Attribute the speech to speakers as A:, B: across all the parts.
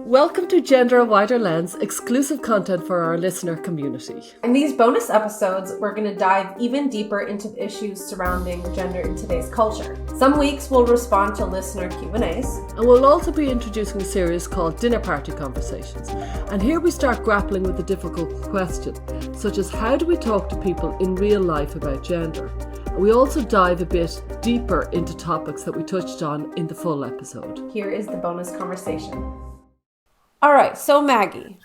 A: Welcome to Gender A Wider Lens, exclusive content for our listener community.
B: In these bonus episodes, we're going to dive even deeper into the issues surrounding gender in today's culture. Some weeks we'll respond to listener Q&As.
A: And we'll also be introducing a series called Dinner Party Conversations. And here we start grappling with the difficult question, such as how do we talk to people in real life about gender? And we also dive a bit deeper into topics that we touched on in the full episode.
B: Here is the bonus conversation. All right, so Maggie,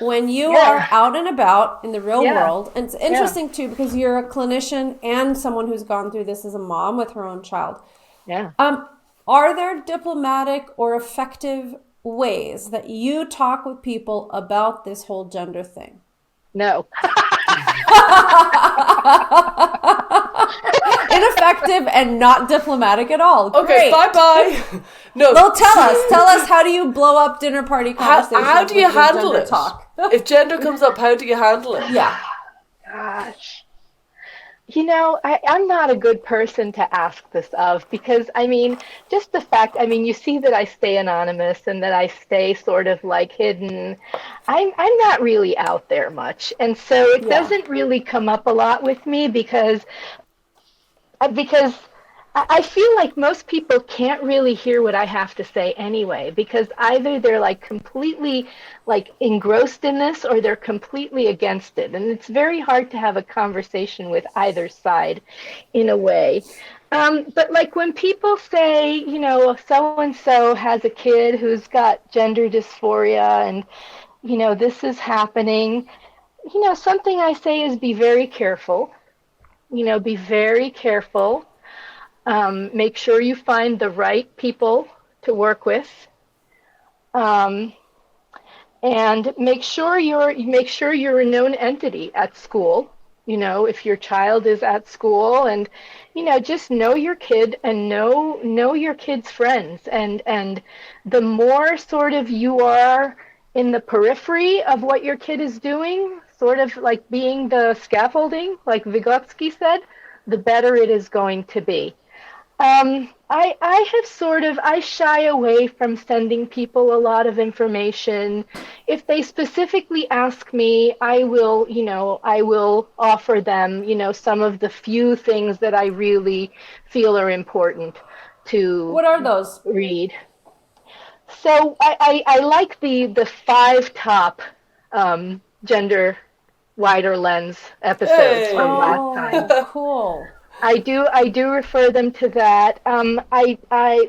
B: when you are out and about in the real world, and it's interesting too because you're a clinician and someone who's gone through this as a mom with her own child. Are there diplomatic or effective ways that you talk with people about this whole gender thing?
C: No.
B: Ineffective and not diplomatic at all.
A: Okay, bye-bye. No.
B: Well, tell us, how do you blow up dinner party conversations?
A: How do you handle it?
B: Talk?
A: If gender comes up, how do you handle it?
B: Yeah.
C: Gosh. You know, I'm not a good person to ask this of because, I mean, just the fact, I mean, you see that I stay anonymous and that I stay sort of like hidden. I'm not really out there much. And so it doesn't really come up a lot with me because I feel like most people can't really hear what I have to say anyway, because either they're like completely like engrossed in this or they're completely against it. And it's very hard to have a conversation with either side in a way. But like when people say, you know, so-and-so has a kid who's got gender dysphoria and, you know, this is happening, you know, something I say is be very careful, you know, be very careful. Make sure you find the right people to work with, and make sure you're a known entity at school. You know, if your child is at school, and you know, just know your kid and know your kid's friends, and the more sort of you are in the periphery of what your kid is doing, sort of like being the scaffolding, like Vygotsky said, the better it is going to be. I shy away from sending people a lot of information. If they specifically ask me, I will offer them, you know, some of the few things that I really feel are important to
B: What are those?
C: read. So I like the 5 top gender wider lens episodes from last time.
B: Cool.
C: I do refer them to that. I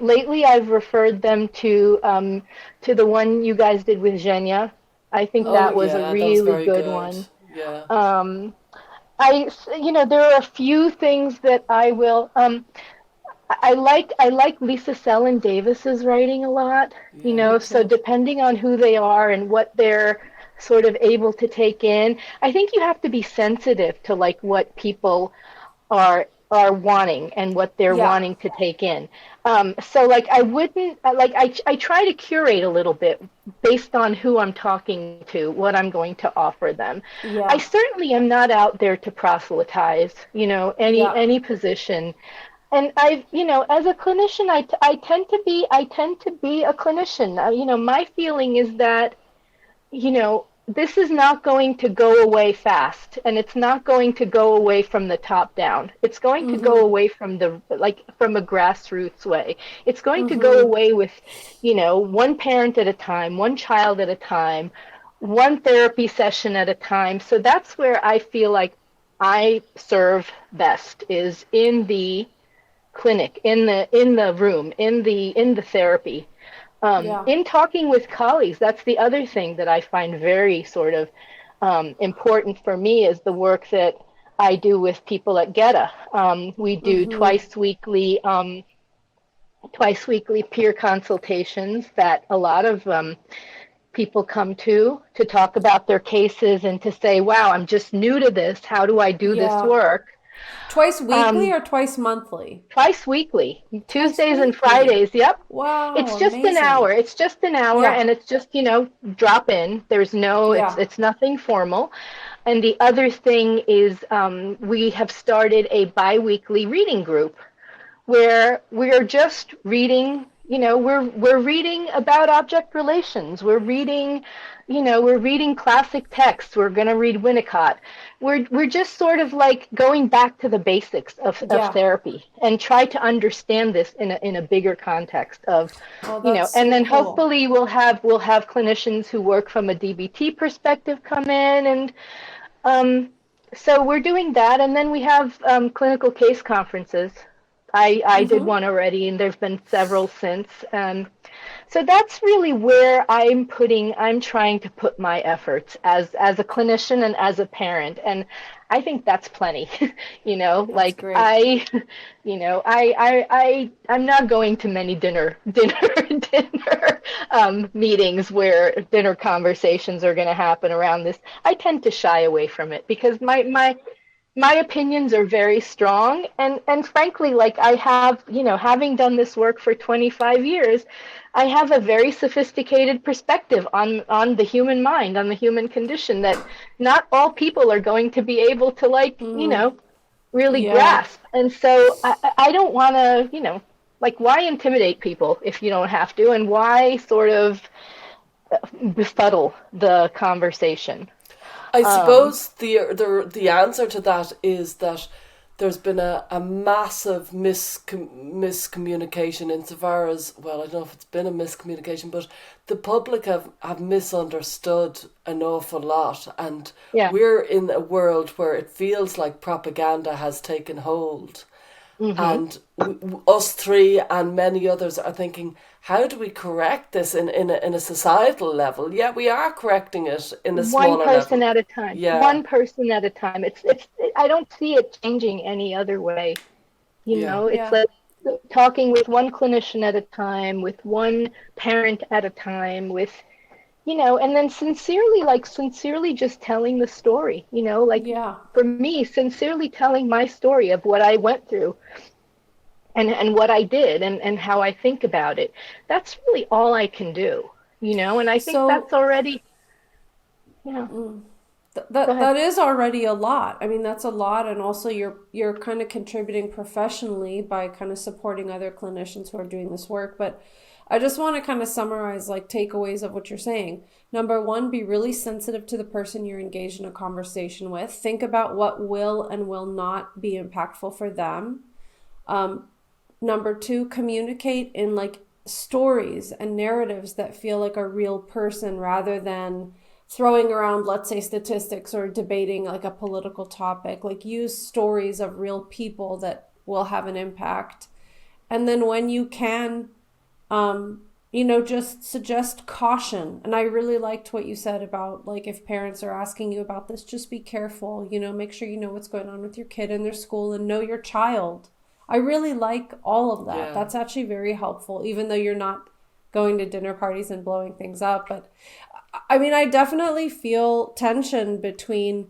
C: lately I've referred them to the one you guys did with Zhenya. I think that was a really good one.
A: Yeah.
C: There are a few things that I will. I like Lisa Selin Davis's writing a lot.
A: Yeah,
C: you know, so depending on who they are and what they're sort of able to take in, I think you have to be sensitive to like what people are wanting and what they're wanting to take in. So like I wouldn't like I try to curate a little bit based on who I'm talking to, what I'm going to offer them.
B: Yeah.
C: I certainly am not out there to proselytize, you know, any position. And I, you know, as a clinician, I tend to be a clinician. You know, my feeling is that, you know, this is not going to go away fast, and it's not going to go away from the top down. It's going to go away from from a grassroots way. It's going to go away with, you know, one parent at a time, one child at a time, one therapy session at a time. So that's where I feel like I serve best, is in the clinic, in the room, in the therapy. In talking with colleagues, that's the other thing that I find very sort of important for me is the work that I do with people at GETA. We do twice weekly peer consultations that a lot of people come to talk about their cases and to say, wow, I'm just new to this. How do I do this work?
B: Twice weekly or twice monthly?
C: Twice weekly, Tuesdays and Fridays. Yep.
B: Wow.
C: It's just an hour. It's just an hour, and it's just, you know, drop in. There's no, it's nothing formal. And the other thing is we have started a bi-weekly reading group where we are just reading we're reading about object relations. We're reading classic texts. We're going to read Winnicott. We're just sort of like going back to the basics of
B: Yeah.
C: therapy and try to understand this in a bigger context of,
B: Oh, that's
C: and
B: so
C: then
B: cool.
C: hopefully we'll have clinicians who work from a DBT perspective come in, and so we're doing that, and then we have clinical case conferences. I did
B: Mm-hmm.
C: one already, and there's been several since. So that's really where I'm trying to put my efforts as a clinician and as a parent. And I think that's plenty.
B: That's
C: Like
B: great.
C: I'm not going to many dinner meetings where dinner conversations are going to happen around this. I tend to shy away from it because my opinions are very strong, and frankly, like I have, having done this work for 25 years, I have a very sophisticated perspective on the human mind, on the human condition, that not all people are going to be able to, like,
B: Mm,
C: really
B: yeah.
C: grasp. And so I don't want to, like, why intimidate people if you don't have to, and why sort of befuddle the conversation.
A: I
C: um
A: suppose the answer to that is that there's been a massive miscommunication insofar as, well, I don't know if it's been a miscommunication, but the public have misunderstood an awful lot, and
C: yeah.
A: we're in a world where it feels like propaganda has taken hold.
C: Hmm.
A: And us three and many others are thinking, how do we correct this in a societal level? Yeah, we are correcting it in a
C: One
A: smaller
C: person
A: level.
C: at a time.
A: Yeah,
C: One person at a time. I don't see it changing any other way.
A: yeah,
C: It's
B: Yeah.
C: like talking with one clinician at a time, with one parent at a time, and then sincerely just telling the story, like
B: Yeah.
C: for me, sincerely telling my story of what I went through and what I did, and how I think about it. That's really all I can do, and I think
B: So
C: that's already, yeah. Go
B: that
C: ahead.
B: that is already a lot. I mean, that's a lot, and also you're kind of contributing professionally by kind of supporting other clinicians who are doing this work. But I just want to kind of summarize like takeaways of what you're saying. Number one, be really sensitive to the person you're engaged in a conversation with. Think about what will and will not be impactful for them. Um, Number two, communicate in like stories and narratives that feel like a real person rather than throwing around, let's say, statistics or debating like a political topic. Like use stories of real people that will have an impact. And then when you can, just suggest caution. And I really liked what you said about like if parents are asking you about this, just be careful, make sure you know what's going on with your kid in their school and know your child. I really like all of that.
A: yeah.
B: That's actually very helpful, even though you're not going to dinner parties and blowing things up. But I mean, I definitely feel tension between,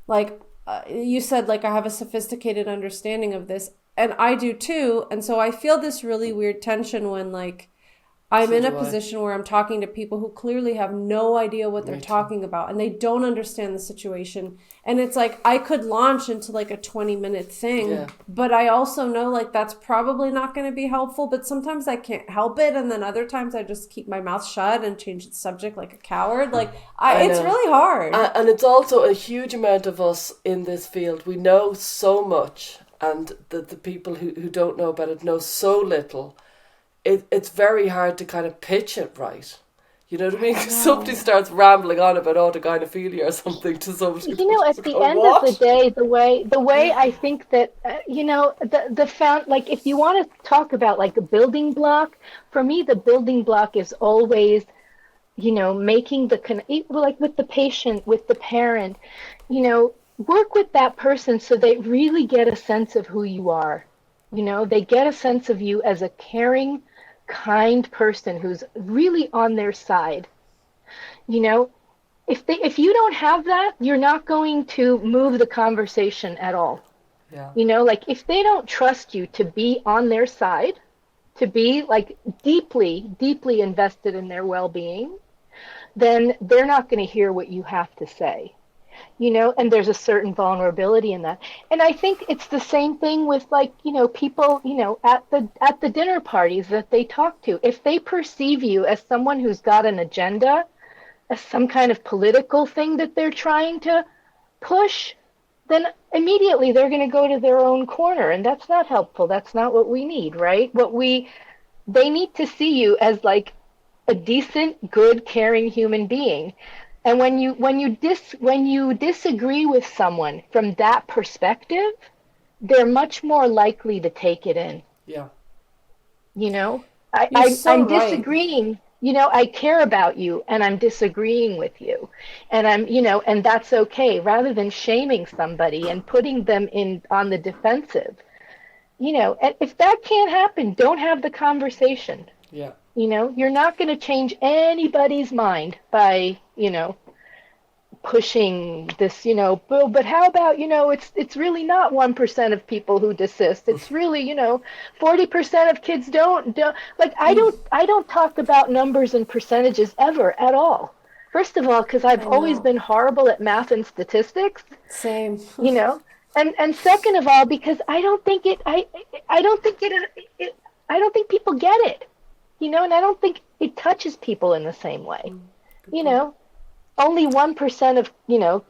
B: like, you said, like, I have a sophisticated understanding of this, and I do too. And so I feel this really weird tension when, like, I'm
A: So
B: in a
A: do I.
B: position where I'm talking to people who clearly have no idea what they're
A: Me too.
B: talking about and they don't understand the situation. And it's like I could launch into like a 20-minute
A: Yeah,
B: thing, but I also know like that's probably not going to be helpful. But sometimes I can't help it. And then other times I just keep my mouth shut and change the subject like a coward. Like,
A: I
B: it's
A: know.
B: really hard.
A: And it's also a huge amount of us in this field. We know so much, and the people who don't know about it know so little. It's very hard to kind of pitch it right. You know what I mean?
B: I
A: 'Cause somebody
B: know.
A: starts rambling on about autogynephilia or something to somebody,
C: At
A: just
C: the
A: go,
C: end of the
A: what?
C: day, the way I think that, the found, like, if you want to talk about like a building block, for me the building block is always, making like with the patient, with the parent, work with that person so they really get a sense of who you are. They get a sense of you as a caring, kind person who's really on their side. You know, if you don't have that, you're not going to move the conversation at all.
A: Yeah,
C: Like if they don't trust you to be on their side, to be like deeply, deeply invested in their well-being, then they're not going to hear what you have to say. and there's a certain vulnerability in that. And I think it's the same thing with like, people, at the dinner parties that they talk to. If they perceive you as someone who's got an agenda, as some kind of political thing that they're trying to push, then immediately they're going to go to their own corner, and that's not helpful. That's not what we need, right? They need to see you as like a decent, good, caring human being. And when you disagree with someone from that perspective, they're much more likely to take it in.
A: Yeah.
C: I'm disagreeing. I care about you and I'm disagreeing with you. And and that's okay, rather than shaming somebody and putting them on the defensive. And if that can't happen, don't have the conversation.
A: Yeah.
C: You're not going to change anybody's mind by, pushing this, but how about, it's really not 1% of people who desist. It's really, 40% of kids don't like, I don't talk about numbers and percentages ever at all. First of all, because I've always been horrible at math and statistics.
B: Same.
C: And second of all, because I don't think people get it, and I don't think it touches people in the same way. Only 1% of,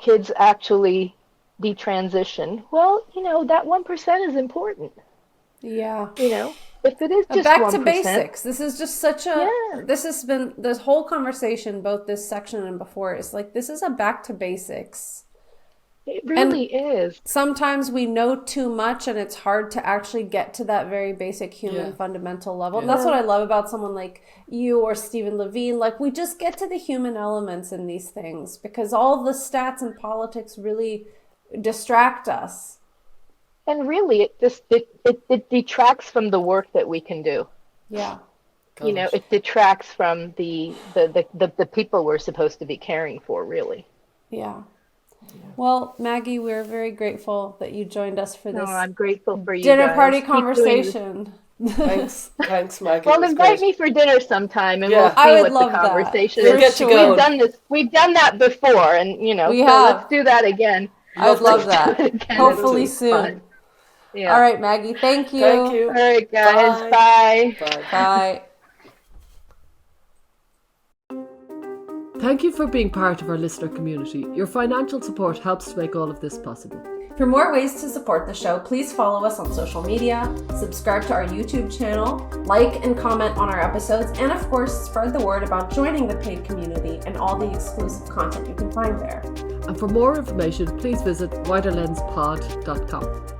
C: kids actually detransition. Well, that 1% is important.
B: Yeah.
C: If it is just
B: back
C: 1%,
B: to basics. This is just such a, this has been, this whole conversation, both this section and before, is like, this is a back to basics.
C: It really is.
B: Sometimes we know too much and it's hard to actually get to that very basic human fundamental level. And that's what I love about someone like you or Stephen Levine. Like, we just get to the human elements in these things because all the stats and politics really distract us.
C: And really, it detracts from the work that we can do.
B: Yeah.
C: It detracts from the people we're supposed to be caring for, really.
B: Yeah. Well, Maggie, we're very grateful that you joined us for this.
C: I'm grateful for you
B: dinner
C: guys.
B: party conversation.
A: Thanks, Maggie.
C: Well, invite me for dinner sometime, and we'll see what the conversation is.
A: We'll get you going.
C: We've done that before, and let's do that again.
B: I would love that. Hopefully soon. Yeah. All right, Maggie. Thank you.
A: Thank you.
C: All right, guys. Bye.
B: Bye.
A: Thank you for being part of our listener community. Your financial support helps to make all of this possible.
B: For more ways to support the show, please follow us on social media, subscribe to our YouTube channel, like and comment on our episodes, and of course, spread the word about joining the paid community and all the exclusive content you can find there.
A: And for more information, please visit widerlenspod.com.